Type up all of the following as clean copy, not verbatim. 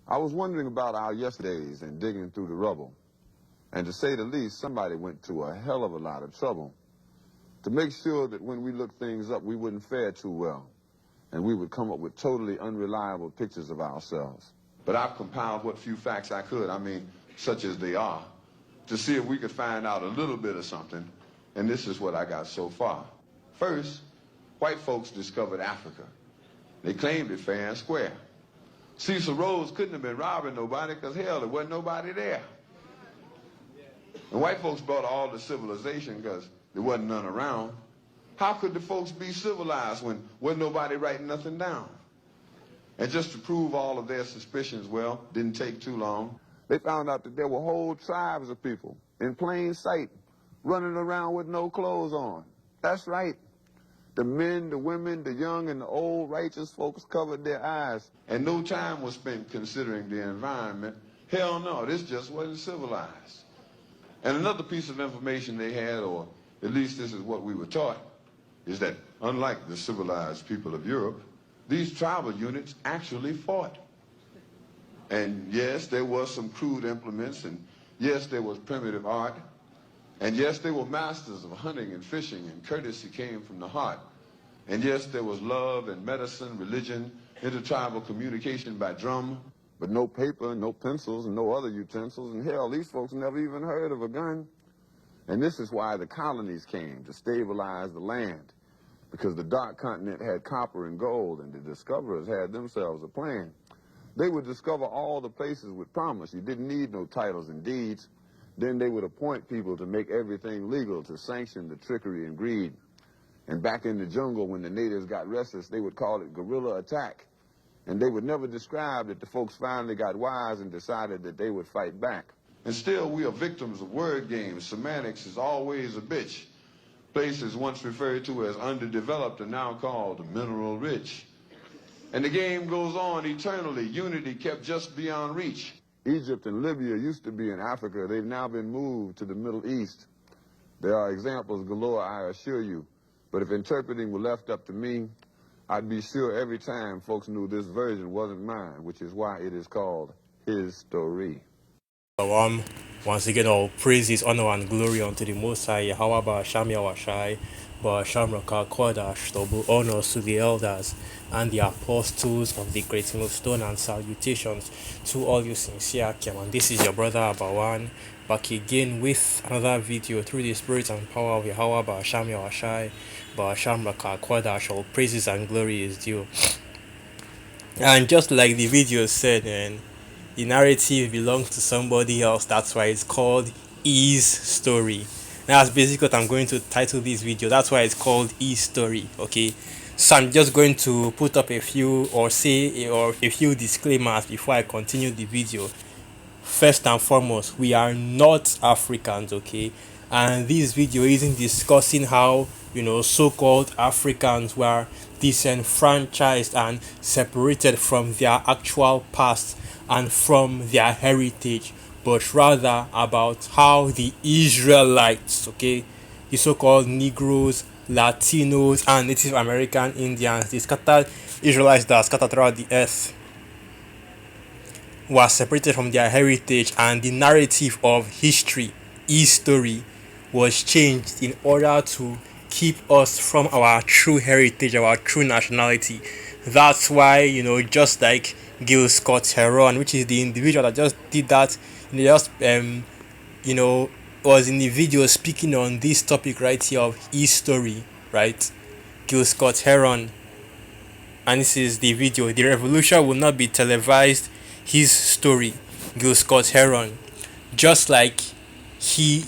I was wondering about our yesterdays and digging through the rubble. And to say the least, somebody went to a hell of a lot of trouble to make sure that when we looked things up, we wouldn't fare too well, and we would come up with totally unreliable pictures of ourselves. But I've compiled what few facts I could, such as they are, to see if we could find out a little bit of something, and this is what I got so far. First, white folks discovered Africa. They claimed it fair and square. Cecil Rhodes couldn't have been robbing nobody because, hell, there wasn't nobody there. And white folks brought all the civilization because there wasn't none around. How could the folks be civilized when wasn't nobody writing nothing down? And just to prove all of their suspicions, well, didn't take too long. They found out that there were whole tribes of people in plain sight running around with no clothes on. That's right. The men, the women, the young, and the old righteous folks covered their eyes. And no time was spent considering the environment. Hell no, this just wasn't civilized. And another piece of information they had, or at least this is what we were taught, is that unlike the civilized people of Europe, these tribal units actually fought. And yes, there was some crude implements, and yes, there was primitive art, and yes, they were masters of hunting and fishing, and courtesy came from the heart. And yes, there was love and medicine, religion, intertribal communication by drum, but no paper, no pencils, and no other utensils, and hell, these folks never even heard of a gun. And this is why the colonies came, to stabilize the land, because the dark continent had copper and gold, and the discoverers had themselves a plan. They would discover all the places with promise. You didn't need no titles and deeds. Then they would appoint people to make everything legal, to sanction the trickery and greed. And back in the jungle, when the natives got restless, they would call it guerrilla attack. And they would never describe that the folks finally got wise and decided that they would fight back. And still, we are victims of word games. Semantics is always a bitch. Places once referred to as underdeveloped are now called mineral rich. And the game goes on eternally. Unity kept just beyond reach. Egypt and Libya used to be in Africa. They've now been moved to the Middle East. There are examples galore, I assure you. But if interpreting were left up to me, I'd be sure every time folks knew this version wasn't mine, which is why it is called his story. Once again, all praises, honor, and glory unto the Most High, Yahweh Ba'asham Yawashai, Ba'asham Rakah Kodash, double honors to the elders and the apostles of the Great Millstone, and salutations to all you sincere Akim. This is your brother Abawan, back again with another video through the spirit and power of Yahweh Ba'asham Yawashai, Ba'asham Rakah Kodash, all praises and glory is due. And just like the video said, the narrative belongs to somebody else. That's why it's called his story. That's basically what I'm going to title this video. That's why it's called his story. Okay, so I'm just going to put up a few or a few disclaimers before I continue the video. First and foremost, we are not Africans, okay? And this video isn't discussing how, so-called Africans were disenfranchised and separated from their actual past and from their heritage, but rather about how the Israelites, okay, the so-called Negroes, Latinos, and Native American Indians, the scattered Israelites that are scattered throughout the earth, were separated from their heritage, and the narrative of history, his story, was changed in order to keep us from our true heritage, our true nationality. That's why, just like Gil Scott Heron, which is the individual that just did that, was in the video speaking on this topic right here of his story, right? Gil Scott Heron. And this is the video. The revolution will not be televised. His story, Gil Scott Heron. Just like he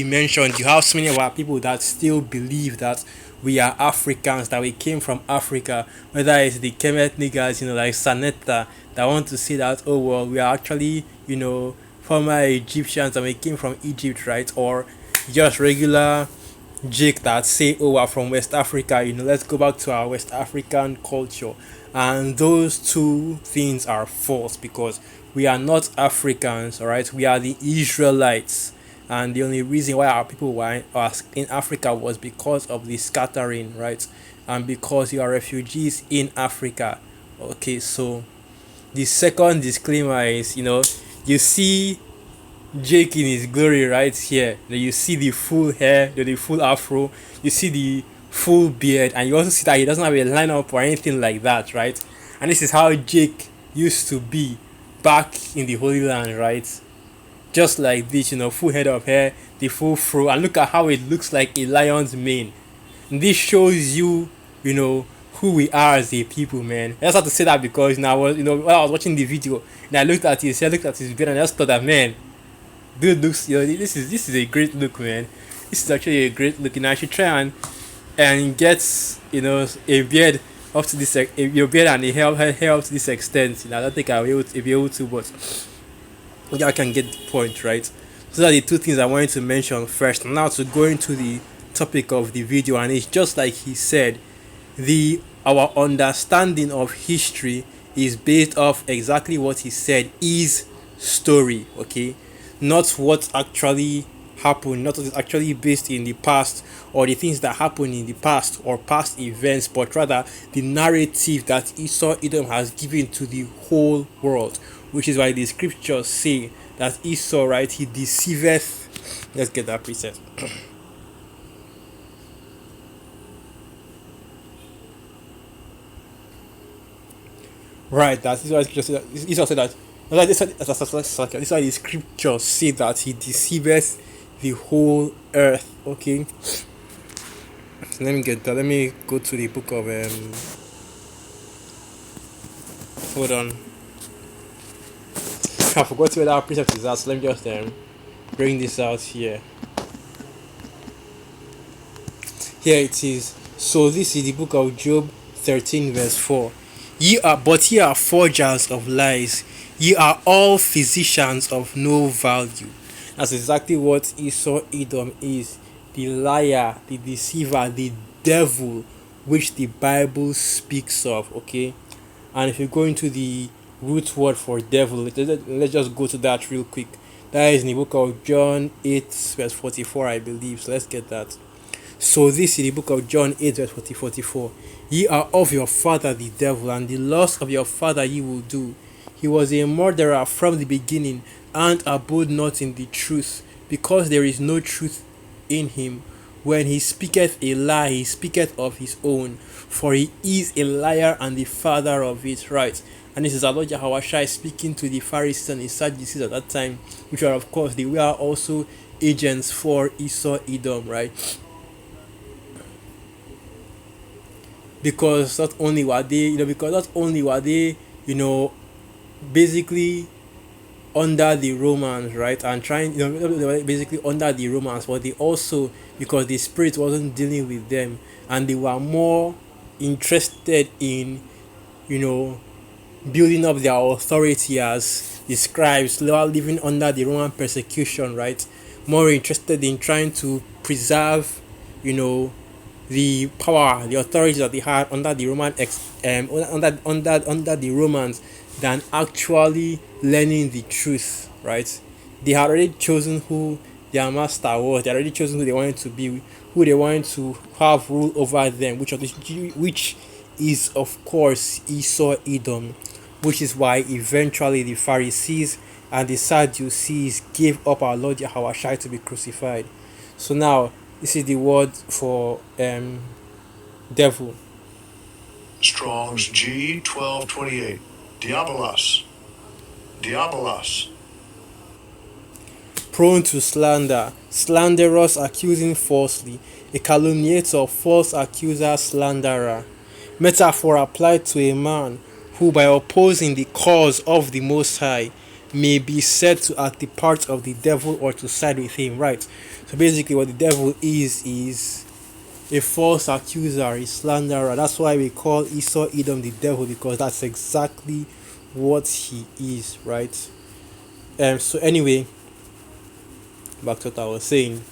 mentioned, you have so many of our people that still believe that we are Africans, that we came from Africa, whether it's the Kemet niggas, like Sanetta, that want to say that, oh well, we are actually, former Egyptians and we came from Egypt, right? Or just regular Jake that say, oh, we're from West Africa, let's go back to our West African culture. And those two things are false, because we are not Africans, all right? We are the Israelites. And the only reason why our people were in Africa was because of the scattering, right? And because you are refugees in Africa. Okay, so The second disclaimer is, you see Jake in his glory right here. Then you see the full hair, the full afro, you see the full beard, and you also see that he doesn't have a lineup or anything like that, right? And this is how Jake used to be back in the Holy Land, right? Just like this, full head of hair, the full fro, and look at how it looks like a lion's mane. And this shows you, you know, who we are as a people, man. I just have to say that because now, when I was watching the video, and I looked at his hair, looked at his beard, and I just thought that, man, dude looks, this is a great look, man. This is actually a great look, and I should try and get, a beard up to this, your beard and a hair up to this extent. I don't think I'll be able to, but yeah, I can get the point, right? So that are the two things I wanted to mention first. Now to go into the topic of the video, and it's just like he said, the our understanding of history is based off exactly what he said is story, okay, not what actually happened, not what is actually based in the past or the things that happened in the past or past events, but rather the narrative that Esau Edom has given to the whole world, which is why the scriptures say that Esau, right, he deceiveth. Let's get that preset. Right, that is why scripture said that. Esau said that. This is why the scriptures say that he deceiveth the whole earth. Okay, so let me get that. Let me go to the book of Hold on, I forgot where that precept is at. So let me just bring this out here. Here it is. So this is the book of Job 13 verse 4. Ye are forgers of lies. Ye are all physicians of no value. That's exactly what Esau Edom is. The liar, the deceiver, the devil, which the Bible speaks of. Okay, and if you go into the root word for devil, let's just go to that real quick. That is in the book of John 8 verse 44, I believe. So let's get that. So this is the book of John 8 verse 44. Ye are of your father the devil, and the lust of your father ye will do. He was a murderer from the beginning, and abode not in the truth, because there is no truth in him. When he speaketh a lie, he speaketh of his own, for he is a liar and the father of it. Right. And this is our Lord Yahushua speaking to the Pharisees and the Sadducees at that time, which are of course they were also agents for Esau Edom, right? Because not only were they, you know, basically under the Romans, right, and trying, they were basically under the Romans, but they also, because the spirit wasn't dealing with them, and they were more interested in, you know, building up their authority as the scribes, while living under the Roman persecution, right, more interested in trying to preserve, you know, the power, the authority that they had under the under the Romans, than actually learning the truth, right? They had already chosen who their master was. They had already chosen who they wanted to be, who they wanted to have rule over them, which is of course Esau Edom, which is why eventually the Pharisees and the Sadducees gave up our Lord Yahweh to be crucified. So now this is the word for devil. Strong's G 1228. Diabolos. Diabolos. Prone to slander, slanderous, accusing falsely, a calumniator, false accuser, slanderer. Metaphor applied to a man who, by opposing the cause of the Most High, may be said to act the part of the devil or to side with him, right? So basically, what the devil is a false accuser, a slanderer. That's why we call Esau Edom the devil, because that's exactly what he is, right? So anyway, back to what I was saying.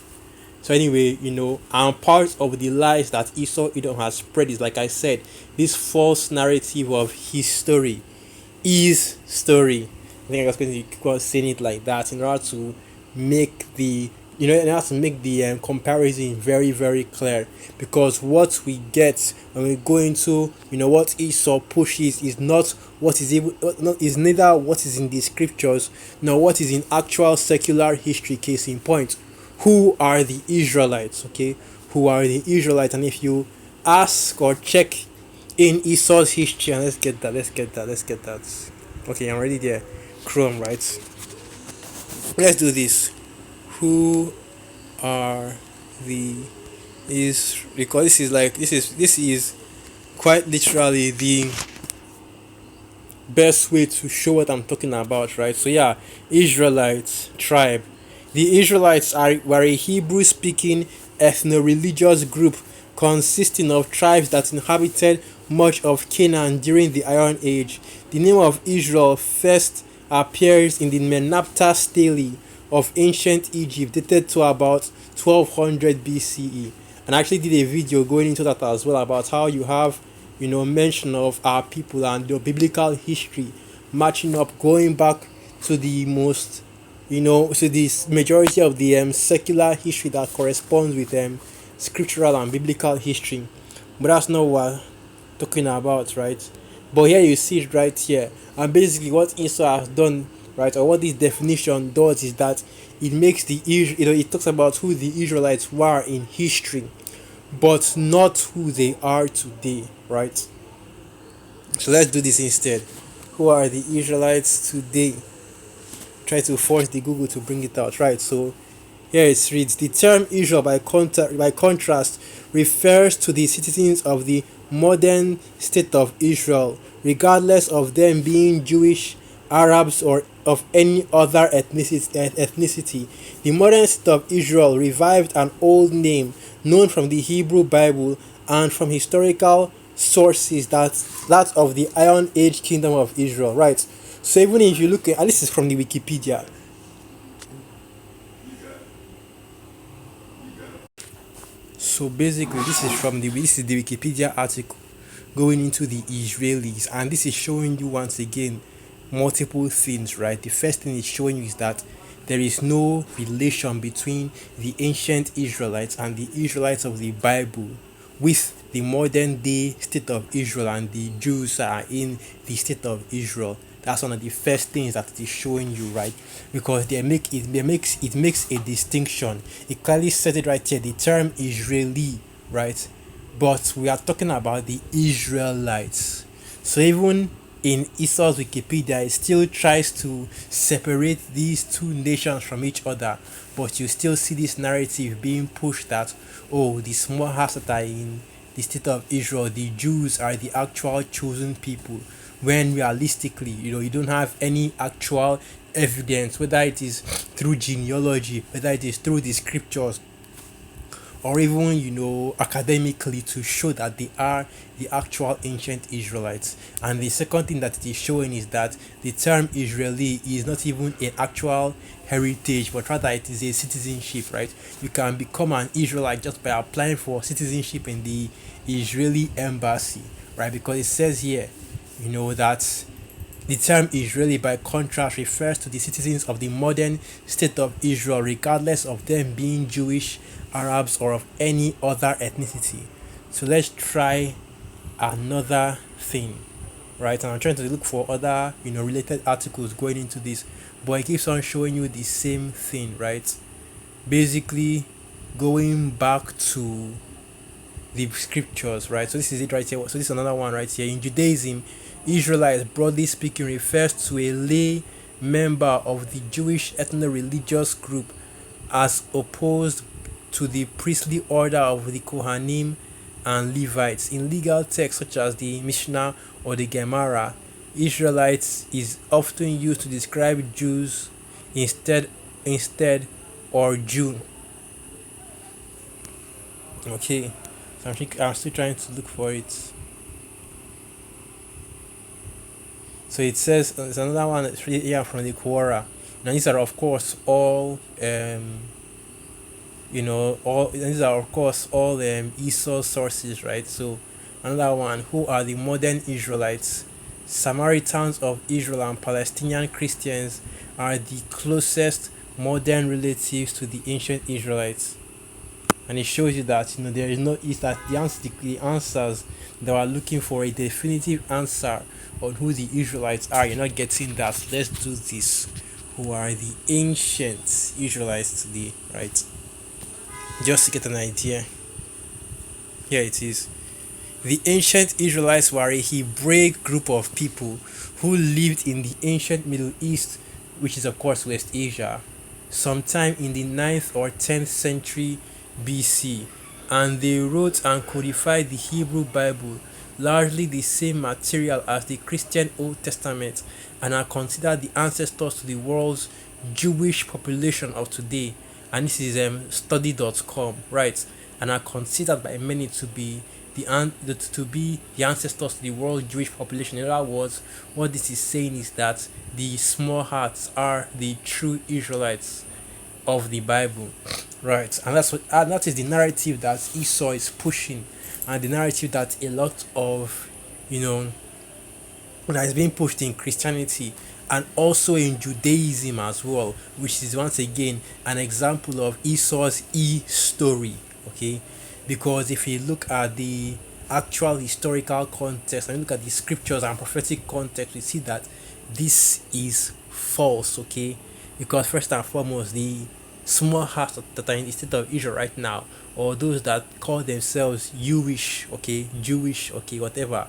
So anyway, and part of the lies that Esau Edom has spread is, like I said, this false narrative of his story is story. I think I was going to keep on saying it like that in order to make the And that's to make the comparison very, very clear, because what we get when we go into what Esau pushes is not what is even not is neither what is in the scriptures nor what is in actual secular history. Case in point, who are the Israelites? Okay, who are the Israelites? And if you ask or check in Esau's history, and let's get that. Okay, I'm already there. Chrome, right? Let's do this. Who are the is because this is quite literally the best way to show what I'm talking about, right? So yeah, Israelites tribe. The Israelites were a Hebrew speaking ethno religious group consisting of tribes that inhabited much of Canaan during the Iron Age. The name of Israel first appears in the Menapta stele of ancient Egypt, dated to about 1200 BCE. And I actually did a video going into that as well, about how you have mention of our people and your biblical history matching up, going back to the most to this majority of the secular history that corresponds with scriptural and biblical history. But that's not what we're talking about, right? But here you see it right here, and basically what Esau has done, right, or what this definition does, is that it makes it talks about who the Israelites were in history, but not who they are today, right? So let's do this instead. Who are the Israelites today? Try to force the Google to bring it out, right? So here it reads: the term Israel, by contrast, refers to the citizens of the modern state of Israel, regardless of them being Jewish, Arabs, or of any other ethnicity. The modern state of Israel revived an old name known from the Hebrew Bible and from historical sources, that of the Iron Age kingdom of Israel, right? So even if you look at, and this is from the Wikipedia. So basically, this is the Wikipedia article going into the Israelis, and this is showing you once again multiple things, right? The first thing it's showing you is that there is no relation between the ancient Israelites and the Israelites of the Bible with the modern day state of Israel and the Jews are in the state of Israel. That's one of the first things that it is showing you, right? Because it makes a distinction. It clearly says it right here. The term Israeli, right? But we are talking about the Israelites. So even in Esau's Wikipedia, it still tries to separate these two nations from each other, but you still see this narrative being pushed that, oh, the small hearts that are in the state of Israel, the Jews are the actual chosen people, when realistically, you don't have any actual evidence, whether it is through genealogy, whether it is through the scriptures, or even academically, to show that they are the actual ancient Israelites. And the second thing that it is showing is that the term Israeli is not even an actual heritage, but rather it is a citizenship, right? You can become an Israelite just by applying for citizenship in the Israeli embassy, right? Because it says here that the term Israeli, by contrast, refers to the citizens of the modern state of Israel, regardless of them being Jewish, Arabs, or of any other ethnicity. So let's try another thing, right? And I'm trying to look for other, related articles going into this, but it keeps on showing you the same thing, right? Basically, going back to the scriptures, right? So this is it right here. So this is another one right here. In Judaism, Israelites, broadly speaking, refers to a lay member of the Jewish ethno-religious group, as opposed to the priestly order of the Kohanim and Levites. In legal texts such as the Mishnah or the Gemara, Israelites is often used to describe Jews instead or Jew. Okay, so I'm still trying to look for it. So it says there's another one that's really here from the Quora. Now these are of course all all these are of course all Esau sources, right? So another one: who are the modern Israelites? Samaritans of Israel and Palestinian Christians are the closest modern relatives to the ancient Israelites. And it shows you that there is no is that the answers they are looking for a definitive answer on who the Israelites are. You're not getting that. Let's do this. Who are the ancient Israelites today, right? Just to get an idea. Here it is. The ancient Israelites were a Hebraic group of people who lived in the ancient Middle East, which is of course West Asia, sometime in the 9th or 10th century BC, and they wrote and codified the Hebrew Bible, largely the same material as the Christian Old Testament, and are considered the ancestors to the world's Jewish population of today. And this is study.com, right? And are considered by many to be the ancestors to the world Jewish population. In other words, what this is saying is that the small hearts are the true Israelites of the Bible, right? And that is the narrative that Esau is pushing, and the narrative that a lot of that is being pushed in Christianity and also in Judaism as well, which is once again an example of Esau's story. Okay, because if you look at the actual historical context and look at the scriptures and prophetic context, we see that this is false. Okay, because first and foremost, the small hearts that are in the state of Israel right now, or those that call themselves Jewish, whatever.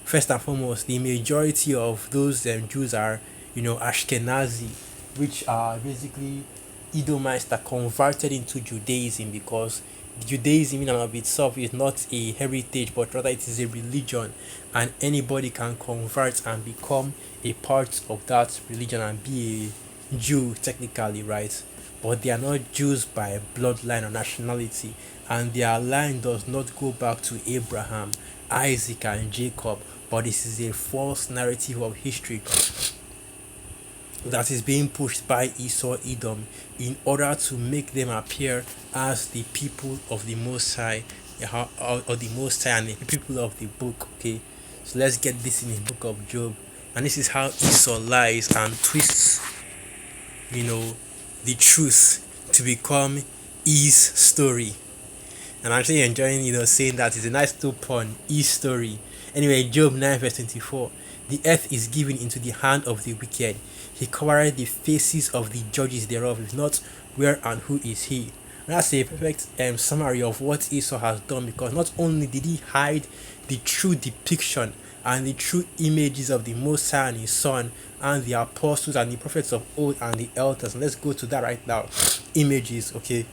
First and foremost, the majority of those Jews are, Ashkenazi, which are basically Edomites that converted into Judaism, because Judaism in and of itself is not a heritage, but rather it is a religion, and anybody can convert and become a part of that religion and be a Jew technically, right? But they are not Jews by bloodline or nationality, and their line does not go back to Abraham, Isaac, and Jacob, but this is a false narrative of history that is being pushed by Esau Edom in order to make them appear as the people of the Most High, or the Most High, and the people of the book. Okay, so let's get this in the book of Job, and this is how Esau lies and twists, the truth to become his story. And I'm actually enjoying, saying that it's a nice little pun, his story. Anyway, Job 9 verse 24. The earth is given into the hand of the wicked. He covered the faces of the judges thereof. If not, where and who is he? And that's a perfect summary of what Esau has done, because not only did he hide the true depiction and the true images of the Most High and his Son and the apostles and the prophets of old and the elders. And let's go to that right now. Images, okay?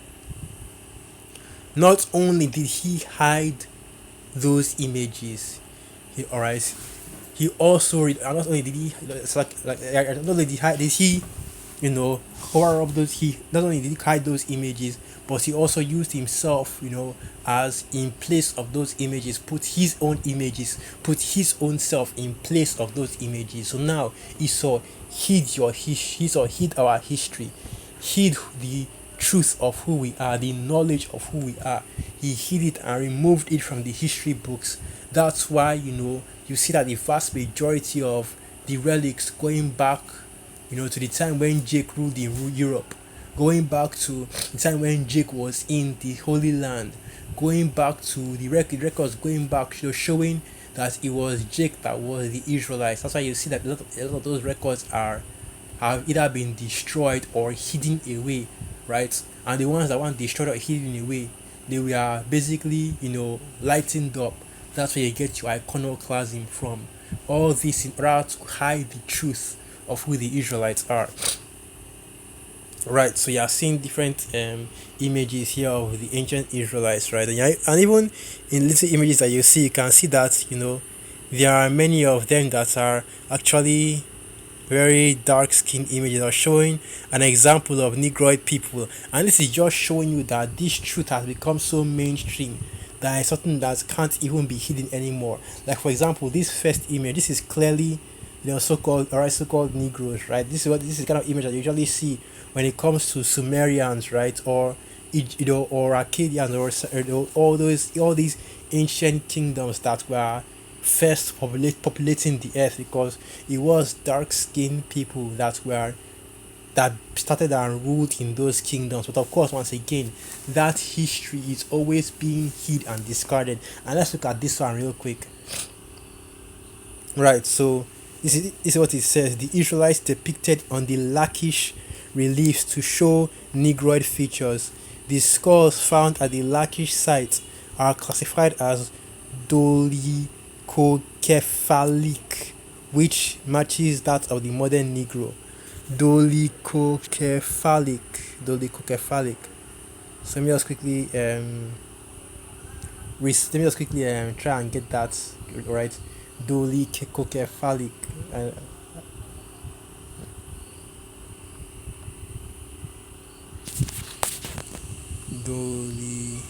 Not only did he hide those images, he also not only did he not only did he cover up those he not only did he hide those images, but he also used himself, as in place of those images, put his own self in place of those images. So now Esau hid our history, hid the truth of who we are, the knowledge of who we are. He hid it and removed it from the history books. That's why you see that the vast majority of the relics going back to the time when Jake ruled in Europe, going back to the time when Jake was in the Holy Land, going back to the records going back, showing that it was Jake that was the Israelites. That's why you see that a lot of those records have either been destroyed or hidden away, right? And the ones that weren't destroyed or hidden away, they were basically lightened up. That's where you get your iconoclasm from. All this in order to hide the truth of who the Israelites are. Right, so you are seeing different images here of the ancient Israelites, right? And even in little images that you see, you can see that there are many of them that are actually very dark skinned images, are showing an example of Negroid people, and this is just showing you that this truth has become so mainstream that it's something that can't even be hidden anymore. Like for example, this first image, this is clearly so-called Negroes, right? This is the kind of image that you usually see when it comes to Sumerians, right, or or Akkadians, or all these ancient kingdoms that were first populating the earth, because it was dark-skinned people that were that started and ruled in those kingdoms. But of course, once again, that history is always being hid and discarded. And let's look at this one real quick. Right, so this is what it says. The Israelites depicted on the Lachish reliefs to show Negroid features. The skulls found at the Lachish site are classified as dolichocephalic, which matches that of the modern Negro. Dolichocephalic. Dolichocephalic. So let me just quickly try and get that right. Dolichocephalic. Uh, Dolicho.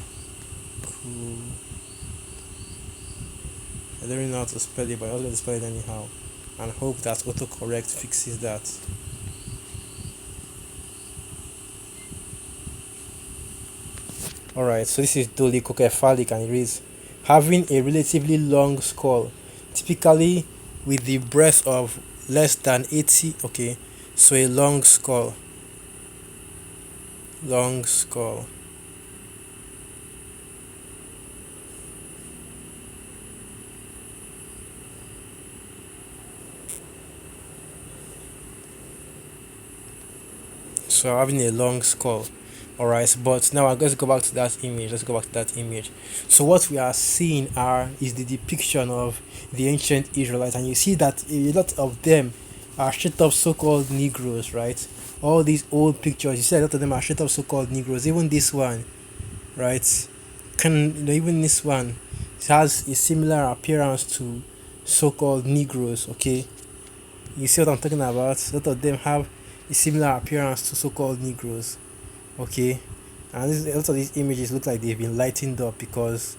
I don't really know how to spell it, but I'll just spell it anyhow, and hope that autocorrect fixes that. Alright, so this is dolichocephalic, and it reads having a relatively long skull, typically with the breadth of less than 80. Okay, so a long skull. Long skull. So having a long skull. Alright, but now I'm going to go back to that image. Let's go back to that image. So what we are seeing is the depiction of the ancient Israelites, and you see that a lot of them are straight up so-called Negroes, right? All these old pictures, you see a lot of them are straight up so-called Negroes. Even this one, right? Even this one, it has a similar appearance to so-called Negroes. Okay, you see what I'm talking about? A lot of them have a similar appearance to so-called Negroes. Okay, and a lot of these images look like they've been lightened up because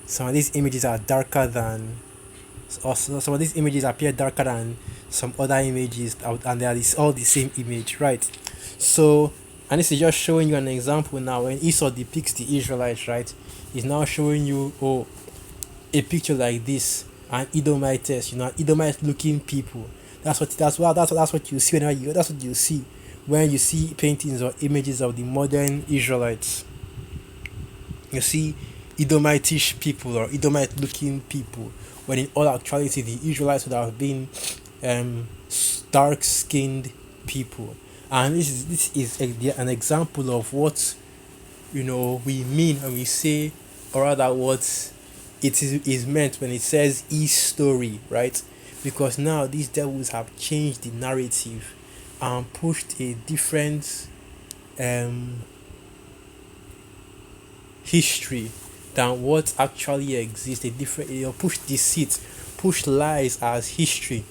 some of these images are darker than, or some of these images appear darker than some other images, and they are all the same image, right? So, and this is just showing you an example now. When Esau depicts the Israelites, right, he's now showing you, oh, a picture like this, an Edomites, an Edomite looking people. That's what you see that's what you see when you see paintings or images of the modern Israelites. You see Edomitish people or Edomite looking people, when in all actuality the Israelites would have been dark skinned people. And this is an example of what we mean when we say, or rather what is meant when it says his story, right? Because now these devils have changed the narrative and pushed a different um history than what actually exists. A different, push deceit, push lies as history,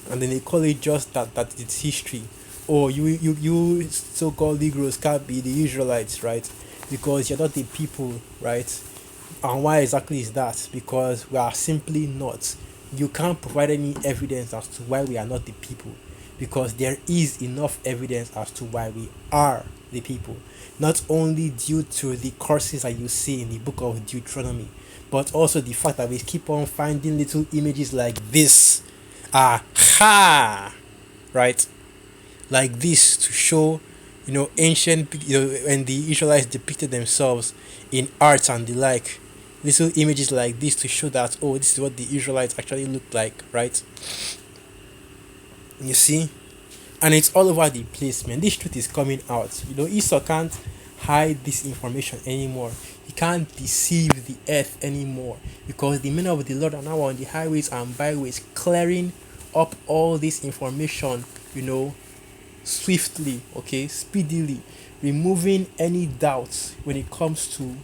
and then they call it just that it's history. Or you so-called Negroes can't be the Israelites, right? Because you're not the people, right? And why exactly is that? Because we are simply not. You can't provide any evidence as to why we are not the people, because there is enough evidence as to why we are the people. Not only due to the curses that you see in the book of Deuteronomy, but also the fact that we keep on finding little images like this. Aha! Right? Like this to show, ancient, when the Israelites depicted themselves in art and the like. Little images like this to show that, oh, this is what the Israelites actually looked like, right? You see? And it's all over the place, man. This truth is coming out. Esau can't hide this information anymore. He can't deceive the earth anymore, because the men of the Lord are now on the highways and byways clearing up all this information, swiftly, okay, speedily, removing any doubts when it comes to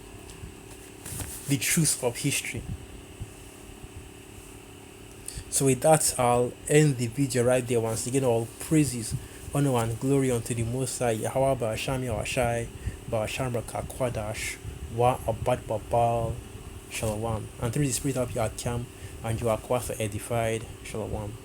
the truth of history. So with that, I'll end the video right there. Once again, all praises, honor and glory unto the Most High Yahweh Ba'asham Yawashai Ba'asham Rakakwadash Wa Abad Babal Shalom. And through the spirit of Yakim and you are quite edified. Shalom.